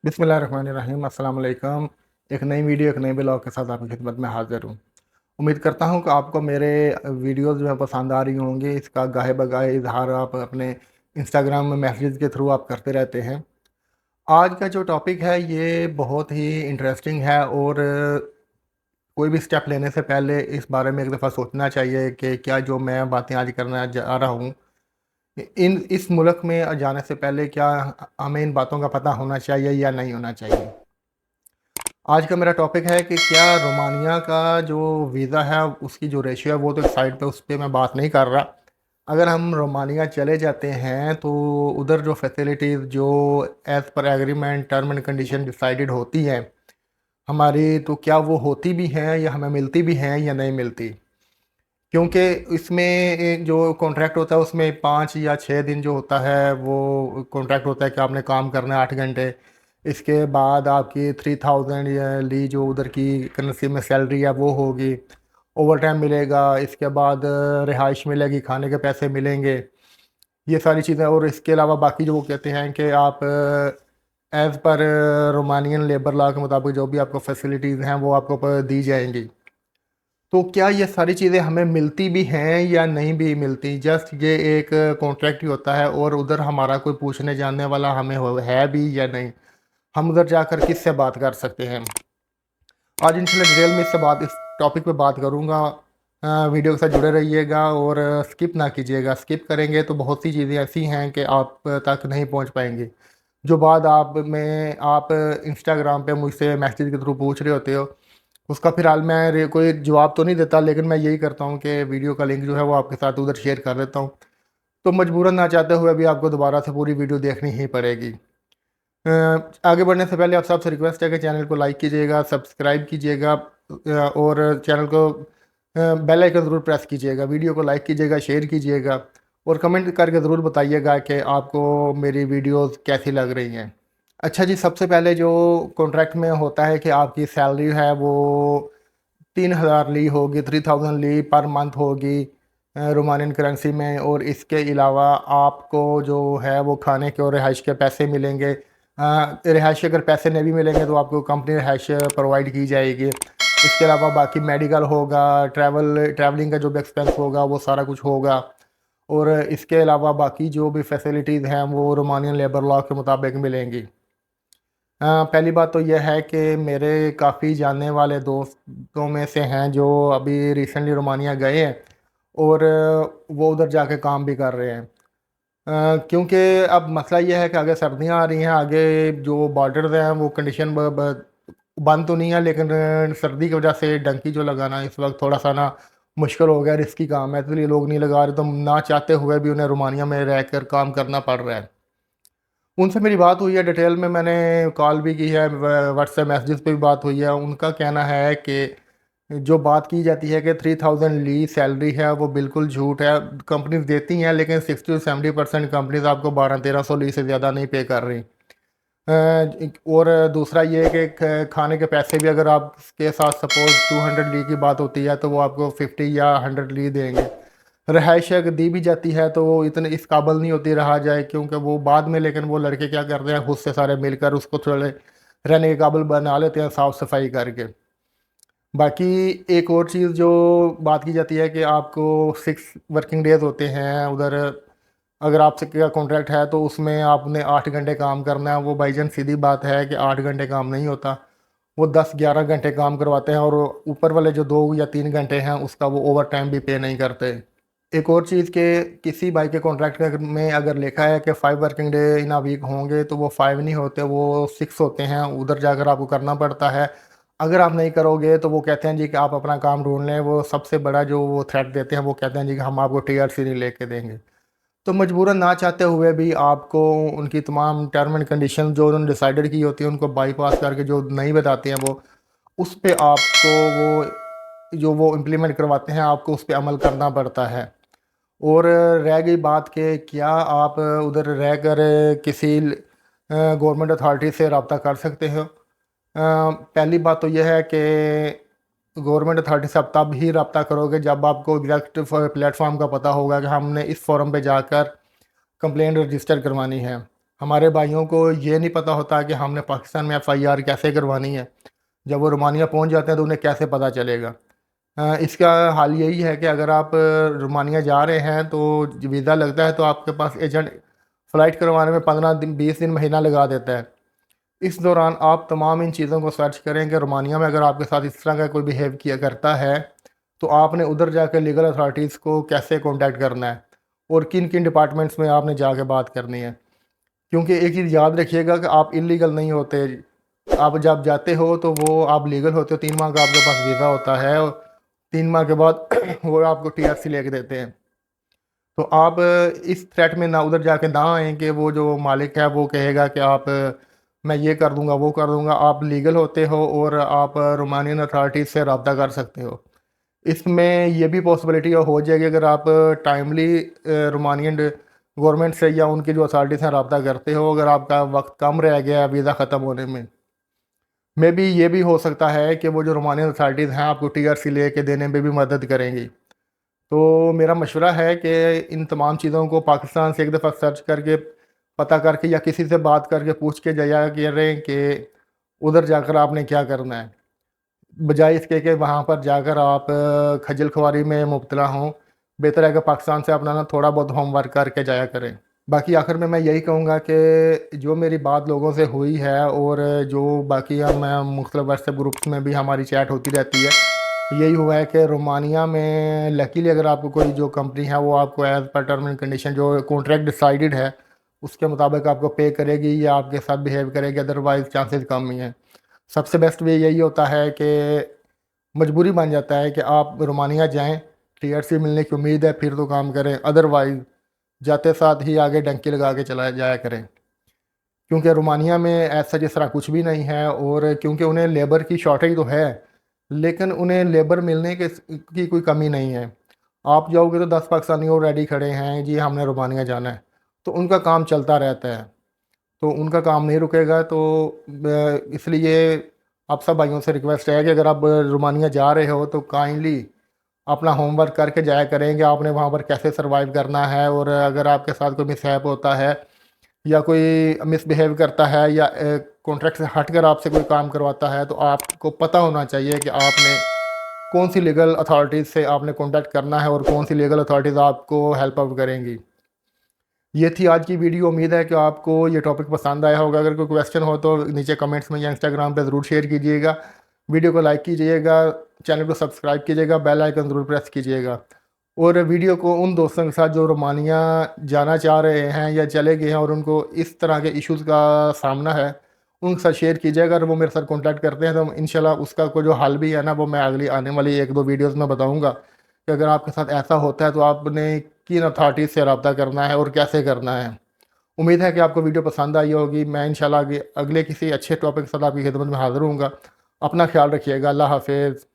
बिस्मिल्लाहिर्रहमानिर्रहीम अस्सलाम वालेकुम। एक नई वीडियो, एक नए ब्लॉग के साथ आपकी खिदमत में हाज़िर हूँ। उम्मीद करता हूँ कि आपको मेरे वीडियोज़ जो है पसंद आ रही होंगी। इसका गाहे बगाहे इज़हार आप अपने इंस्टाग्राम में मैसेज के थ्रू आप करते रहते हैं। आज का जो टॉपिक है ये बहुत ही इंटरेस्टिंग है और कोई भी स्टेप लेने से पहले इस बारे में एक दफ़ा सोचना चाहिए कि क्या जो मैं बातें आज करना जा रहा हूँ, इन इस मुल्क में जाने से पहले क्या हमें इन बातों का पता होना चाहिए या नहीं होना चाहिए। आज का मेरा टॉपिक है कि क्या रोमानिया का जो वीज़ा है उसकी जो रेशियो है वो तो एक साइड पे, उस पे मैं बात नहीं कर रहा। अगर हम रोमानिया चले जाते हैं तो उधर जो फैसिलिटीज़ जो as per agreement term and condition decided होती हैं हमारी, तो क्या वो होती भी हैं या हमें मिलती भी हैं या नहीं मिलती। क्योंकि इसमें जो कॉन्ट्रैक्ट होता है उसमें 5 या 6 दिन जो होता है वो कॉन्ट्रैक्ट होता है कि आपने काम करना है 8 घंटे। इसके बाद आपकी 3000 या ली जो उधर की करेंसी में सैलरी है वो होगी। ओवर टाइम मिलेगा, इसके बाद रिहाइश मिलेगी, खाने के पैसे मिलेंगे, ये सारी चीज़ें। और इसके अलावा बाकी जो वो कहते हैं कि आप as per Romanian labour law के मुताबिक जो भी आपको फैसिलिटीज़ हैं वो आपको दी जाएंगी। तो क्या ये सारी चीज़ें हमें मिलती भी हैं या नहीं भी मिलती? जस्ट ये एक कॉन्ट्रैक्ट ही होता है और उधर हमारा कोई पूछने जानने वाला हमें है भी या नहीं? हम उधर जाकर किससे बात कर सकते हैं? आज इंशाल्लाह डिटेल में इस टॉपिक पे बात करूँगा। वीडियो के साथ जुड़े रहिएगा और स्किप ना कीजिएगा। स्किप करेंगे तो बहुत सी चीज़ें ऐसी हैं कि आप तक नहीं पहुँच पाएंगी। जो बात आप इंस्टाग्राम पे मुझसे मैसेज के थ्रू पूछ रहे होते हो, उसका फ़िलहाल मैं कोई जवाब तो नहीं देता, लेकिन मैं यही करता हूँ कि वीडियो का लिंक जो है वो आपके साथ उधर शेयर कर देता हूँ। तो मजबूरन ना चाहते हुए भी आपको दोबारा से पूरी वीडियो देखनी ही पड़ेगी। आगे बढ़ने से पहले आप सबसे रिक्वेस्ट है कि चैनल को लाइक कीजिएगा, सब्सक्राइब कीजिएगा और चैनल को बेल आइकन ज़रूर प्रेस कीजिएगा। वीडियो को लाइक कीजिएगा, शेयर कीजिएगा और कमेंट करके ज़रूर बताइएगा कि आपको मेरी वीडियोज़ कैसी लग रही हैं। अच्छा जी, सबसे पहले जो कॉन्ट्रैक्ट में होता है कि आपकी सैलरी है वो 3000 ली होगी, 3000 ली पर मंथ होगी रोमानियन करेंसी में। और इसके अलावा आपको जो है वो खाने के और रिहाइश के पैसे मिलेंगे। रिहाइश के अगर पैसे नहीं भी मिलेंगे तो आपको कंपनी रिहाइश प्रोवाइड की जाएगी। इसके अलावा बाकी मेडिकल होगा, ट्रैवलिंग का जो भी एक्सपेंस होगा वो सारा कुछ होगा। और इसके अलावा बाकी जो भी फैसिलिटीज़ हैं वो रोमानियन लेबर लॉ के मुताबिक मिलेंगी। पहली बात तो यह है कि मेरे काफ़ी जानने वाले दोस्तों में से हैं जो अभी रिसेंटली रोमानिया गए हैं और वो उधर जाके काम भी कर रहे हैं। क्योंकि अब मसला ये है कि आगे सर्दियां आ रही हैं, आगे जो बॉर्डर्स हैं वो कंडीशन बंद तो नहीं है, लेकिन सर्दी की वजह से डंकी जो लगाना इस वक्त थोड़ा सा ना मुश्किल हो गया, रिस्की काम है, इसलिए लोग नहीं लगा रहे। तो ना चाहते हुए भी उन्हें रोमानिया में रहकर काम करना पड़ रहा है। उनसे मेरी बात हुई है डिटेल में, मैंने कॉल भी की है, व्हाट्सएप मैसेजेस पे भी बात हुई है। उनका कहना है कि जो बात की जाती है कि 3000 ली सैलरी है वो बिल्कुल झूठ है। कंपनीज देती हैं लेकिन 60 से 70% कंपनीज आपको 1200-1300 ली से ज़्यादा नहीं पे कर रही। और दूसरा ये है कि खाने के पैसे भी अगर आपके साथ सपोज 200 ली की बात होती है तो वो आपको 50 या 100 ली देंगे। रिहाइश अगर दी भी जाती है तो वो इतने इस काबल नहीं होती रहा जाए, क्योंकि वो बाद में, लेकिन वो लड़के क्या करते हैं खुद से सारे मिलकर उसको थोड़े रहने के काबिल बना लेते हैं साफ़ सफाई करके। बाकी एक और चीज़ जो बात की जाती है कि आपको 6 वर्किंग डेज़ होते हैं उधर। अगर आपसे का कॉन्ट्रैक्ट है तो उसमें आपने 8 घंटे काम करना है। वो भाईजान सीधी बात है कि 8 घंटे काम नहीं होता, वो 10-11 घंटे काम करवाते हैं और ऊपर वाले जो 2 या 3 घंटे हैं उसका वो ओवर टाइम भी पे नहीं करते। एक और चीज़ के किसी बाइक के कॉन्ट्रैक्ट में अगर लिखा है कि 5 working day in a week होंगे तो वो 5 नहीं होते, वो 6 होते हैं। उधर जाकर आपको करना पड़ता है। अगर आप नहीं करोगे तो वो कहते हैं जी कि आप अपना काम ढूंढ लें। वो सबसे बड़ा जो वो थ्रेट देते हैं वो कहते हैं जी कि हम आपको टीआरसी नहीं लेके देंगे। तो मजबूरन ना चाहते हुए भी आपको उनकी तमाम टर्म एंड कंडीशन जो उन्होंने डिसाइडेड की होती है उनको बाईपास करके जो नहीं बताते हैं वो उस पे आपको वो जो वो इम्प्लीमेंट करवाते हैं आपको उस पे अमल करना पड़ता है। और रह गई बात कि क्या आप उधर रह कर किसी गवर्नमेंट अथॉरिटी से रब्ता कर सकते हो। पहली बात तो यह है कि गवर्नमेंट अथॉरिटी से आप तब ही रब्ता करोगे जब आपको एग्जैक्ट प्लेटफॉर्म का पता होगा कि हमने इस फॉरम पे जाकर कंप्लेंट रजिस्टर करवानी है। हमारे भाइयों को ये नहीं पता होता कि हमने पाकिस्तान में FIR कैसे करवानी है। जब वो रोमानिया पहुंच जाते हैं तो उन्हें कैसे पता चलेगा। इसका हाल यही है कि अगर आप रोमानिया जा रहे हैं तो वीज़ा लगता है तो आपके पास एजेंट फ़्लाइट करवाने में 15 दिन 20 दिन महीना लगा देता है। इस दौरान आप तमाम इन चीज़ों को सर्च करें कि रोमानिया में अगर आपके साथ इस तरह का कोई बिहेव किया करता है तो आपने उधर जाकर लीगल अथॉरिटीज़ को कैसे कांटेक्ट करना है और किन किन डिपार्टमेंट्स में आपने जाके बात करनी है। क्योंकि एक चीज़ याद रखिएगा कि आप इलीगल नहीं होते। आप जब जाते हो तो वो आप लीगल होते हो, 3 माह का आपके पास वीज़ा होता है और 3 माह के बाद वो आपको TRC लेके देते हैं। तो आप इस थ्रेट में ना उधर जाके ना आएँ कि वो जो मालिक है वो कहेगा कि आप मैं ये कर दूंगा वो कर दूंगा। आप लीगल होते हो और आप रोमानियन अथॉरिटीज़ से रब्ता कर सकते हो। इसमें ये भी पॉसिबिलिटी हो जाएगी अगर आप टाइमली रोमानियन गवर्नमेंट से या उनकी जो अथॉरिटीज़ हैं रब्ता करते हो, अगर आपका वक्त कम रह गया वीज़ा ख़त्म होने में, मे बी ये भी हो सकता है कि वो जो रोमानियन अथॉरिटीज़ हैं आपको TRC लेके देने में भी मदद करेंगी। तो मेरा मशवरा है कि इन तमाम चीज़ों को पाकिस्तान से एक दफ़ा सर्च करके पता करके या किसी से बात करके पूछ के जाया करें कि उधर जाकर आपने क्या करना है, बजाय इसके कि वहाँ पर जाकर आप खज्जल खुआरी में मुब्तला हों। बेहतर है कि पाकिस्तान से अपना ना थोड़ा बहुत होमवर्क करके जाया करें। बाकी आखिर में मैं यही कहूँगा कि जो मेरी बात लोगों से हुई है और जो बाकी हम मुख्तलिफ व्हाट्सएप ग्रुप्स में भी हमारी चैट होती रहती है, यही हुआ है कि रोमानिया में लकीली अगर आपको कोई जो कंपनी है वो आपको as per term and condition जो कॉन्ट्रैक्ट डिसाइडेड है उसके मुताबिक आपको पे करेगी या आपके साथ बिहेव करेगी, अदरवाइज़ चांसेस कम ही हैं। सबसे बेस्ट वे यही होता है कि मजबूरी बन जाता है कि आप रोमानिया जाएं, TRC मिलने की उम्मीद है फिर तो काम करें, अदरवाइज़ जाते साथ ही आगे डंकी लगा के चला जाया करें। क्योंकि रोमानिया में ऐसा जिस तरह कुछ भी नहीं है और क्योंकि उन्हें लेबर की शॉर्टेज तो है लेकिन उन्हें लेबर मिलने की कोई कमी नहीं है। आप जाओगे तो 10 पाकिस्तानी और रेडी खड़े हैं जी हमने रोमानिया जाना है, तो उनका काम चलता रहता है। तो उनका काम नहीं रुकेगा। तो इसलिए आप सब भाइयों से रिक्वेस्ट है कि अगर आप रोमानिया जा रहे हो तो काइंडली अपना होमवर्क करके जाया करेंगे आपने वहाँ पर कैसे सरवाइव करना है। और अगर आपके साथ कोई मिसहैप होता है या कोई मिसबिहेव करता है या कॉन्ट्रैक्ट से हटकर आपसे कोई काम करवाता है तो आपको पता होना चाहिए कि आपने कौन सी लीगल अथॉरिटीज़ से आपने कॉन्टैक्ट करना है और कौन सी लीगल अथॉरिटीज़ आपको हेल्प आउट करेंगी। ये थी आज की वीडियो। उम्मीद है कि आपको ये टॉपिक पसंद आया होगा। अगर कोई क्वेश्चन हो तो नीचे कमेंट्स में या इंस्टाग्राम पे ज़रूर शेयर कीजिएगा। वीडियो को लाइक कीजिएगा, चैनल को सब्सक्राइब कीजिएगा, बेल आइकन ज़रूर प्रेस कीजिएगा और वीडियो को उन दोस्तों के साथ जो रोमानिया जाना चाह रहे हैं या चले गए हैं और उनको इस तरह के इश्यूज़ का सामना है उनके साथ शेयर कीजिएगा। अगर वो मेरे साथ कॉन्टैक्ट करते हैं तो इंशाल्लाह उसका कोई जो हल भी है ना वो मैं अगली आने वाली 1-2 वीडियोज़ में बताऊँगा कि अगर आपके साथ ऐसा होता है तो आपने किन अथॉरिटीज़ से रब्ता करना है और कैसे करना है। उम्मीद है कि आपको वीडियो पसंद आई होगी। मैं इंशाल्लाह अगले किसी अच्छे टॉपिक के साथ आपकी खिदमत में हाज़िर होऊँगा। अपना ख्याल रखिएगा। अल्लाह हाफ़िज़।